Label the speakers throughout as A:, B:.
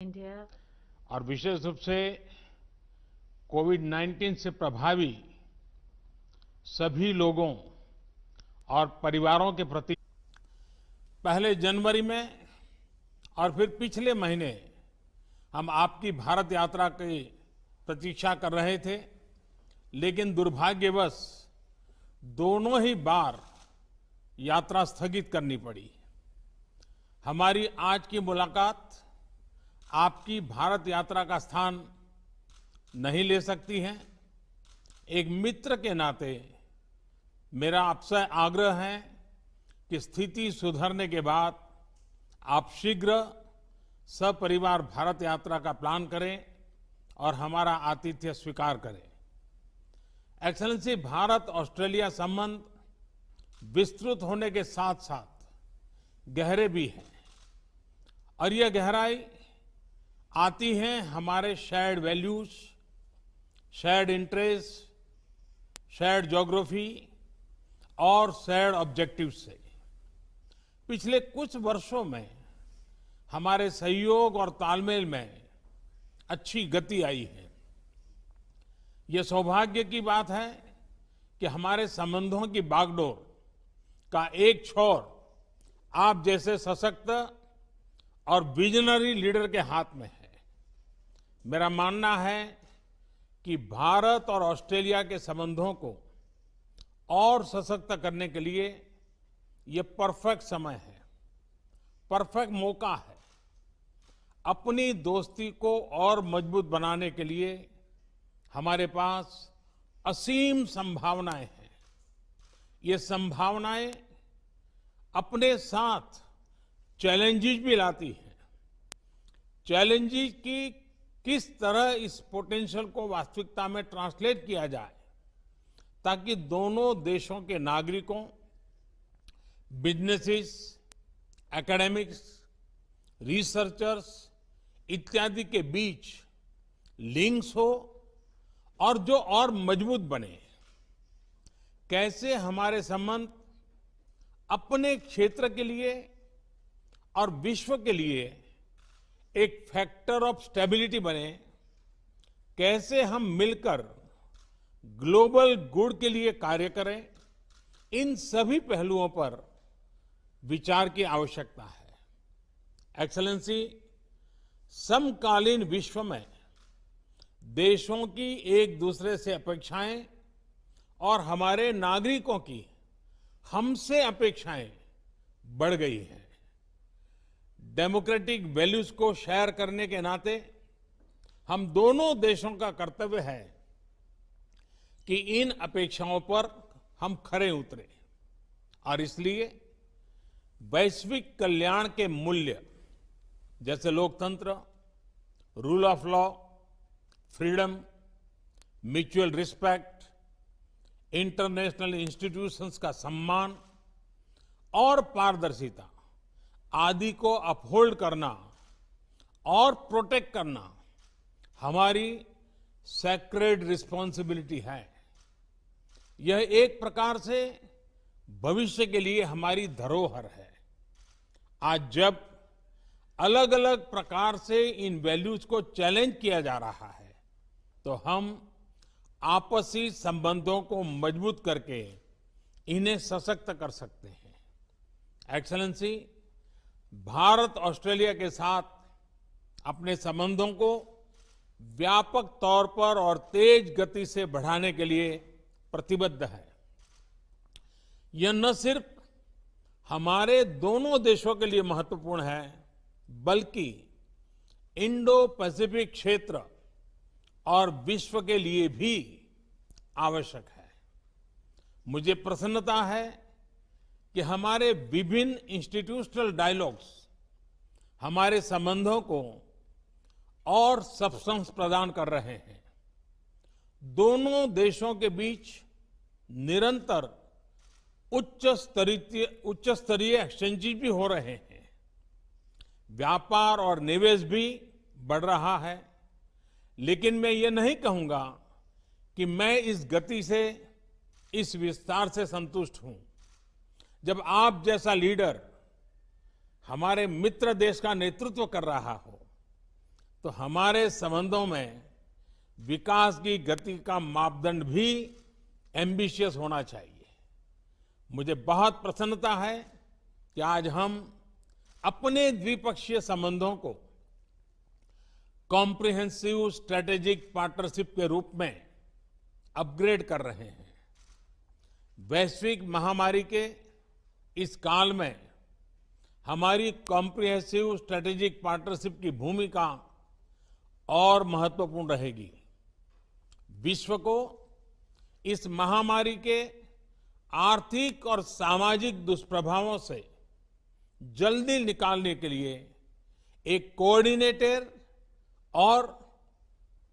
A: India.
B: और विशेष रूप से कोविड-19 से प्रभावी सभी लोगों और परिवारों के प्रति पहले जनवरी में और फिर पिछले महीने हम आपकी भारत यात्रा की प्रतीक्षा कर रहे थे, लेकिन दुर्भाग्यवश दोनों ही बार यात्रा स्थगित करनी पड़ी। हमारी आज की मुलाकात आपकी भारत यात्रा का स्थान नहीं ले सकती है। एक मित्र के नाते मेरा आपसे आग्रह है कि स्थिति सुधरने के बाद आप शीघ्र सपरिवार भारत यात्रा का प्लान करें और हमारा आतिथ्य स्वीकार करें। एक्सेलेंसी, भारत ऑस्ट्रेलिया संबंध विस्तृत होने के साथ साथ गहरे भी हैं और यह गहराई आती है हमारे shared values, shared interest, shared geography और शेयर्ड ऑब्जेक्टिव से। पिछले कुछ वर्षों में हमारे सहयोग और तालमेल में अच्छी गति आई है। ये सौभाग्य की बात है कि हमारे संबंधों की बागडोर का एक छोर आप जैसे सशक्त और विजनरी लीडर के हाथ में है। मेरा मानना है कि भारत और ऑस्ट्रेलिया के संबंधों को और सशक्त करने के लिए ये परफेक्ट समय है, परफेक्ट मौका है। अपनी दोस्ती को और मजबूत बनाने के लिए हमारे पास असीम संभावनाएं हैं। ये संभावनाएं अपने साथ चैलेंजेस भी लाती हैं। चैलेंजेस की किस तरह इस पोटेंशियल को वास्तविकता में ट्रांसलेट किया जाए ताकि दोनों देशों के नागरिकों, बिजनेसेस, एकेडमिक्स, रिसर्चर्स इत्यादि के बीच लिंक्स हो और जो और मजबूत बने। कैसे हमारे संबंध अपने क्षेत्र के लिए और विश्व के लिए एक फैक्टर ऑफ स्टेबिलिटी बने, कैसे हम मिलकर ग्लोबल गुड के लिए कार्य करें, इन सभी पहलुओं पर विचार की आवश्यकता है। एक्सेलेंसी, समकालीन विश्व में देशों की एक दूसरे से अपेक्षाएं और हमारे नागरिकों की हमसे अपेक्षाएं बढ़ गई हैं। डेमोक्रेटिक वैल्यूज को शेयर करने के नाते हम दोनों देशों का कर्तव्य है कि इन अपेक्षाओं पर हम खरे उतरे और इसलिए वैश्विक कल्याण के मूल्य जैसे लोकतंत्र, rule of law, freedom, mutual respect, international institutions का सम्मान और पारदर्शिता आदि को अपहोल्ड करना और प्रोटेक्ट करना हमारी सैक्रेड रिस्पॉन्सिबिलिटी है। यह एक प्रकार से भविष्य के लिए हमारी धरोहर है। आज जब अलग अलग प्रकार से इन वैल्यूज को चैलेंज किया जा रहा है, तो हम आपसी संबंधों को मजबूत करके इन्हें सशक्त कर सकते हैं। एक्सेलेंसी, भारत ऑस्ट्रेलिया के साथ अपने संबंधों को व्यापक तौर पर और तेज गति से बढ़ाने के लिए प्रतिबद्ध है। यह न सिर्फ हमारे दोनों देशों के लिए महत्वपूर्ण है, बल्कि इंडो पैसिफिक क्षेत्र और विश्व के लिए भी आवश्यक है। मुझे प्रसन्नता है कि हमारे विभिन्न इंस्टीट्यूशनल डायलॉग्स हमारे संबंधों को और सब्सटेंस प्रदान कर रहे हैं। दोनों देशों के बीच निरंतर उच्च स्तरीय एक्सचेंजेस भी हो रहे हैं। व्यापार और निवेश भी बढ़ रहा है। लेकिन मैं ये नहीं कहूंगा कि मैं इस गति से, इस विस्तार से संतुष्ट हूं। जब आप जैसा लीडर हमारे मित्र देश का नेतृत्व कर रहा हो, तो हमारे संबंधों में विकास की गति का मापदंड भी एम्बिशियस होना चाहिए। मुझे बहुत प्रसन्नता है कि आज हम अपने द्विपक्षीय संबंधों को कॉम्प्रिहेंसिव स्ट्रेटेजिक पार्टनरशिप के रूप में अपग्रेड कर रहे हैं। वैश्विक महामारी के इस काल में हमारी कॉम्प्रिहेंसिव स्ट्रेटेजिक पार्टनरशिप की भूमिका और महत्वपूर्ण रहेगी। विश्व को इस महामारी के आर्थिक और सामाजिक दुष्प्रभावों से जल्दी निकालने के लिए एक कोऑर्डिनेटेड और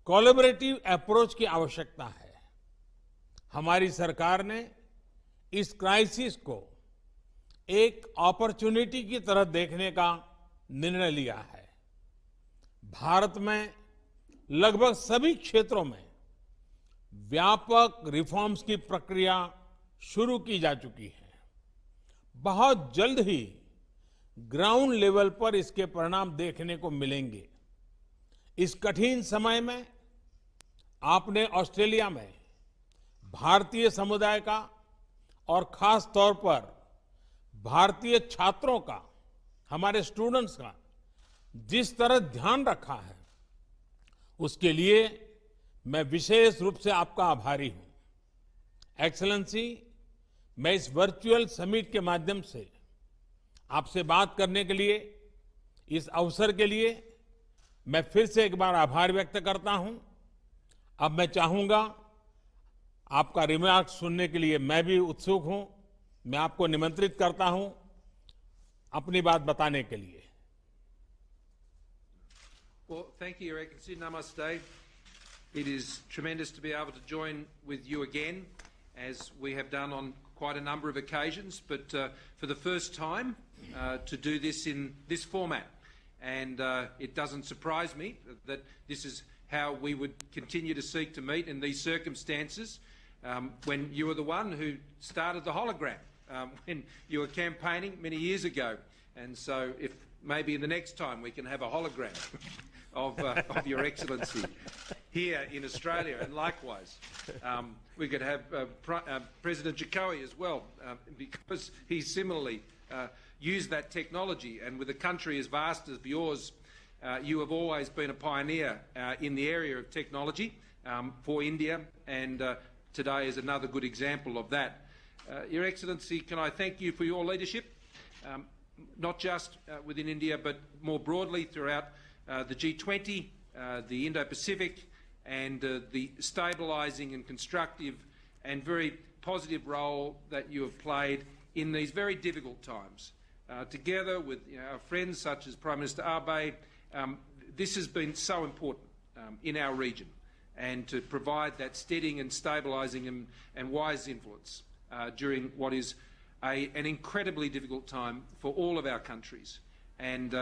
B: कोलैबोरेटिव अप्रोच की आवश्यकता है। हमारी सरकार ने इस क्राइसिस को एक अपॉर्चुनिटी की तरह देखने का निर्णय लिया है। भारत में लगभग सभी क्षेत्रों में व्यापक रिफॉर्म्स की प्रक्रिया शुरू की जा चुकी है। बहुत जल्द ही ग्राउंड लेवल पर इसके परिणाम देखने को मिलेंगे। इस कठिन समय में आपने ऑस्ट्रेलिया में भारतीय समुदाय का और खास तौर पर भारतीय छात्रों का, हमारे स्टूडेंट्स का जिस तरह ध्यान रखा है, उसके लिए मैं विशेष रूप से आपका आभारी हूं। एक्सेलेंसी, मैं इस वर्चुअल समिट के माध्यम से आपसे बात करने के लिए, इस अवसर के लिए मैं फिर से एक बार आभार व्यक्त करता हूं। अब मैं चाहूंगा आपका रिमार्क सुनने के लिए मैं भी उत्सुक हूं। मैं आपको निमंत्रित करता हूं अपनी बात बताने के लिए।
A: Well, thank you, Your Excellency. Namaste. It is tremendous to be able to join with you again, as we have done on quite a number of occasions, but for the first time to do this in this format. And it doesn't surprise me that this is how we would continue to seek to meet in these circumstances, when you were the one who started the hologram, when you were campaigning many years ago. And so if maybe the next time we can have a hologram of Your Excellency here in Australia, and likewise we could have President Jokowi as well, because he similarly used that technology. And with a country as vast as yours, you have always been a pioneer in the area of technology for India, and today is another good example of that. Your Excellency, can I thank you for your leadership, not just within India, but more broadly throughout the G20, the Indo-Pacific, and the stabilising and constructive and very positive role that you have played in these very difficult times. Together with our friends such as Prime Minister Abe, this has been so important in our region, and to provide that steadying and stabilising and wise influence during what is an incredibly difficult time for all of our countries, and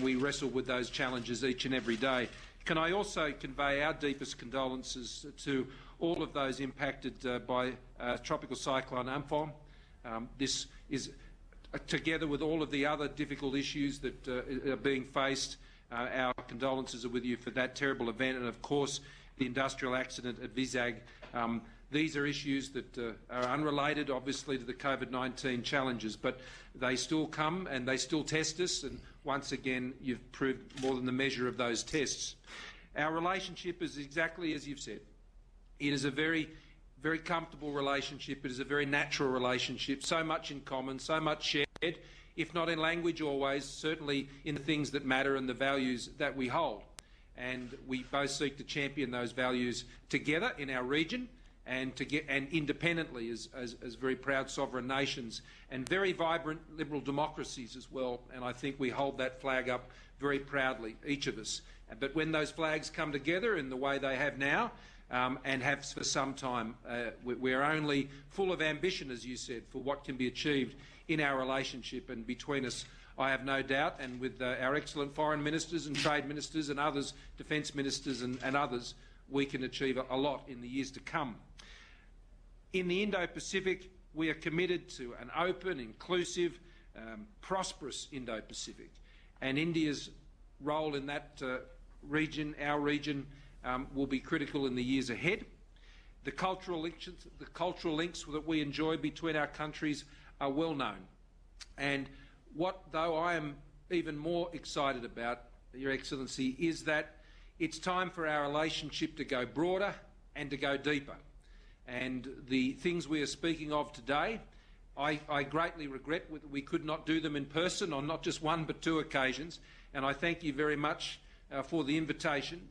A: we wrestle with those challenges each and every day. Can I also convey our deepest condolences to all of those impacted by Tropical Cyclone Amphan. This is, together with all of the other difficult issues that are being faced, our condolences are with you for that terrible event, and of course the industrial accident at Vizag. These are issues that are unrelated, obviously, to the COVID-19 challenges, but they still come and they still test us, and once again you've proved more than the measure of those tests. Our relationship is exactly as you've said. It is a very, very comfortable relationship. It is a very natural relationship, so much in common, so much shared, if not in language always, certainly in the things that matter and the values that we hold. And we both seek to champion those values together in our region, and independently as very proud sovereign nations and very vibrant liberal democracies as well. And I think we hold that flag up very proudly, each of us. But when those flags come together in the way they have now, and have for some time, we're only full of ambition, as you said, for what can be achieved in our relationship. And between us, I have no doubt, and with our excellent foreign ministers and trade ministers and others, defence ministers and others, we can achieve a lot in the years to come. In the Indo-Pacific, we are committed to an open, inclusive, prosperous Indo-Pacific. And India's role in that region, our region, will be critical in the years ahead. The cultural links that we enjoy between our countries are well known. And what, though, I am even more excited about, Your Excellency, is that it's time for our relationship to go broader and to go deeper. And the things we are speaking of today, I greatly regret that we could not do them in person on not just one but two occasions. And I thank you very much for the invitation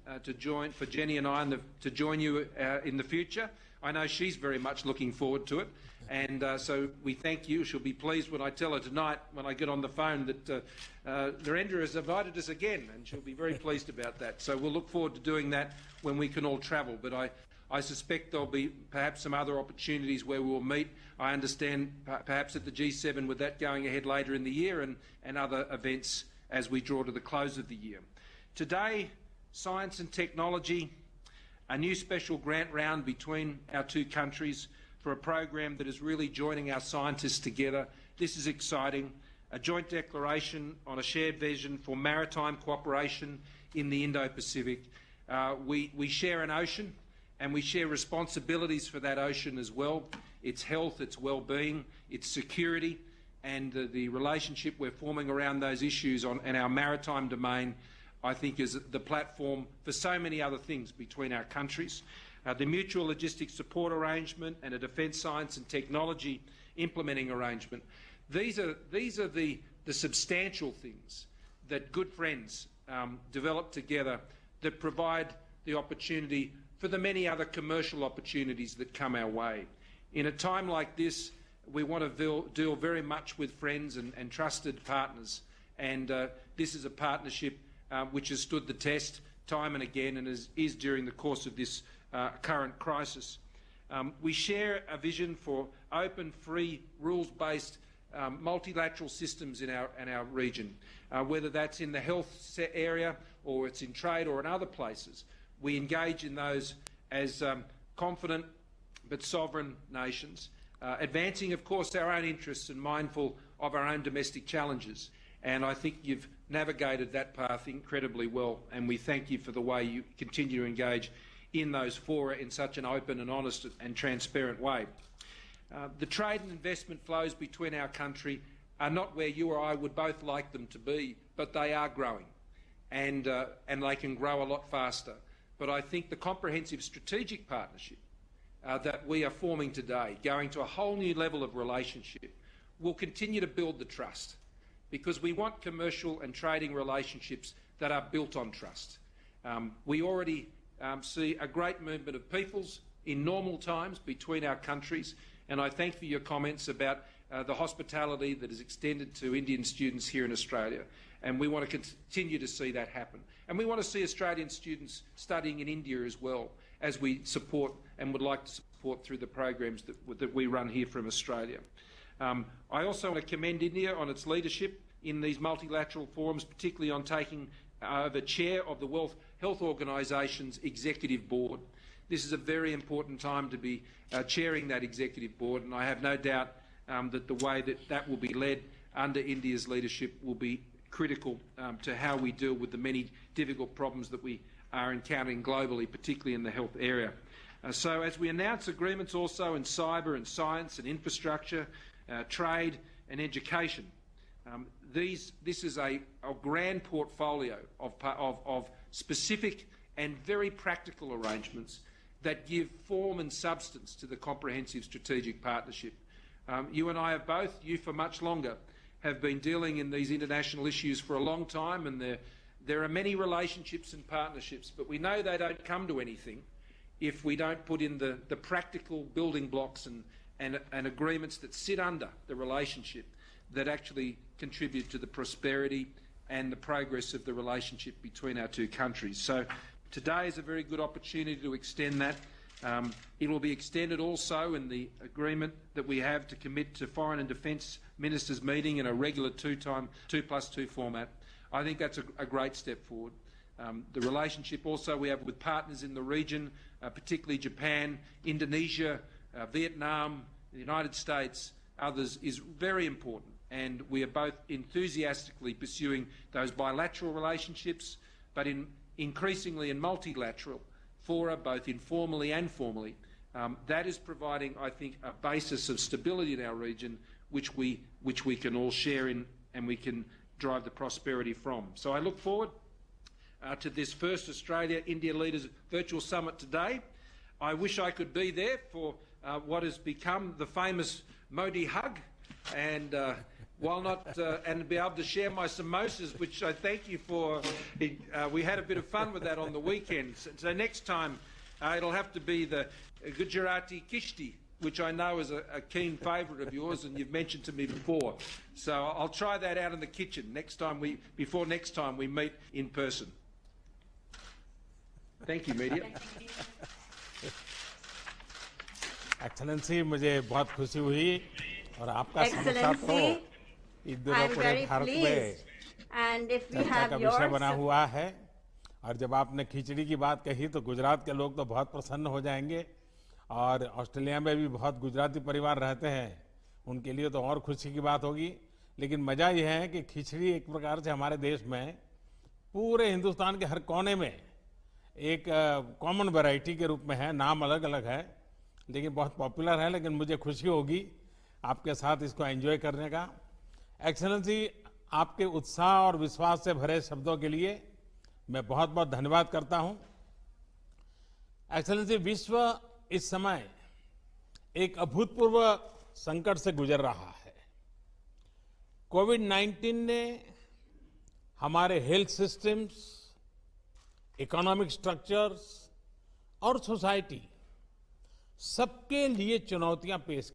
A: for Jenny and I to join you in the future. I know she's very much looking forward to it. And so we thank you. She'll be pleased when I tell her tonight, when I get on the phone, that Narendra has invited us again, and she'll be very pleased about that. So we'll look forward to doing that when we can all travel. But I suspect there'll be perhaps some other opportunities where we'll meet. I understand perhaps at the G7 with that going ahead later in the year, and other events as we draw to the close of the year. Today, science and technology, a new special grant round between our two countries for a program that is really joining our scientists together. This is exciting. A joint declaration on a shared vision for maritime cooperation in the Indo-Pacific. We share an ocean, and we share responsibilities for that ocean as well. Its health, its well-being, its security, and the relationship we're forming around those issues in our maritime domain, I think, is the platform for so many other things between our countries. The mutual logistics support arrangement and a defence science and technology implementing arrangement. These are the substantial things that good friends develop together that provide the opportunity for the many other commercial opportunities that come our way. In a time like this, we want to deal very much with friends and trusted partners, and this is a partnership which has stood the test time and again, and is during the course of this current crisis. We share a vision for open, free, rules-based multilateral systems in our region, whether that's in the health area or it's in trade or in other places. We engage in those as confident but sovereign nations, advancing, of course, our own interests and mindful of our own domestic challenges. And I think you've navigated that path incredibly well, and we thank you for the way you continue to engage in those fora in such an open and honest and transparent way. The trade and investment flows between our country are not where you or I would both like them to be, but they are growing, and they can grow a lot faster. But I think the comprehensive strategic partnership that we are forming today, going to a whole new level of relationship, will continue to build the trust, because we want commercial and trading relationships that are built on trust. We already see a great movement of peoples in normal times between our countries, and I thank for your comments about the hospitality that is extended to Indian students here in Australia, and we want to continue to see that happen. And we want to see Australian students studying in India as well, as we support and would like to support through the programs that we run here from Australia. I also want to commend India on its leadership in these multilateral forums, particularly on taking over chair of the World Health Organisation's executive board. This is a very important time to be chairing that executive board, and I have no doubt that the way that will be led under India's leadership will be critical to how we deal with the many difficult problems that we are encountering globally, particularly in the health area. So as we announce agreements also in cyber and science and infrastructure, trade and education, this is a grand portfolio of specific and very practical arrangements that give form and substance to the comprehensive strategic partnership. You and I have both, you for much longer, have been dealing in these international issues for a long time, and there are many relationships and partnerships, but we know they don't come to anything if we don't put in the practical building blocks and agreements that sit under the relationship that actually contribute to the prosperity and the progress of the relationship between our two countries. So today is a very good opportunity to extend that. It will be extended also in the agreement that we have to commit to Foreign and Defence Ministers meeting in a regular 2+2 format. I think that's a great step forward. The relationship also we have with partners in the region, particularly Japan, Indonesia, Vietnam, the United States, others, is very important, and we are both enthusiastically pursuing those bilateral relationships, but in increasingly in multilateral fora, both informally and formally. That is providing, I think, a basis of stability in our region which we can all share in and we can drive the prosperity from. So I look forward to this first Australia-India Leaders Virtual Summit today. I wish I could be there for what has become the famous Modi hug, and while not and be able to share my samosas, which I thank you for. We had a bit of fun with that on the weekend. So next time it'll have to be the Gujarati kishti, which I know is a keen favourite of yours, and you've mentioned to me before. So I'll try that out in the kitchen before next time we meet in person. Thank you, media.
B: Excellency, मुझे बहुत खुशी हुई और आपका समोसा तो इस दिनों पूरे भारत में चर्चा का विषय बना हुआ है। और जब आपने खिचड़ी की बात कही तो गुजरात के लोग तो बहुत प्रसन्न हो जाएंगे, और ऑस्ट्रेलिया में भी बहुत गुजराती परिवार रहते हैं, उनके लिए तो और खुशी की बात होगी। लेकिन मजा यह है कि खिचड़ी एक प्रकार से हमारे देश में पूरे हिंदुस्तान के हर कोने में एक कॉमन वैरायटी के रूप में है, नाम अलग अलग है लेकिन बहुत पॉपुलर है। लेकिन मुझे खुशी होगी आपके साथ इसको एंजॉय करने का। एक्सेलेंसी, आपके उत्साह और विश्वास से भरे शब्दों के लिए मैं बहुत बहुत धन्यवाद करता हूं। एक्सेलेंसी, विश्व इस समय एक अभूतपूर्व संकट से गुजर रहा है। कोविड-19 ने हमारे हेल्थ सिस्टम्स, इकोनॉमिक स्ट्रक्चर्स और सोसाइटी सबके लिए चुनौतियां पेश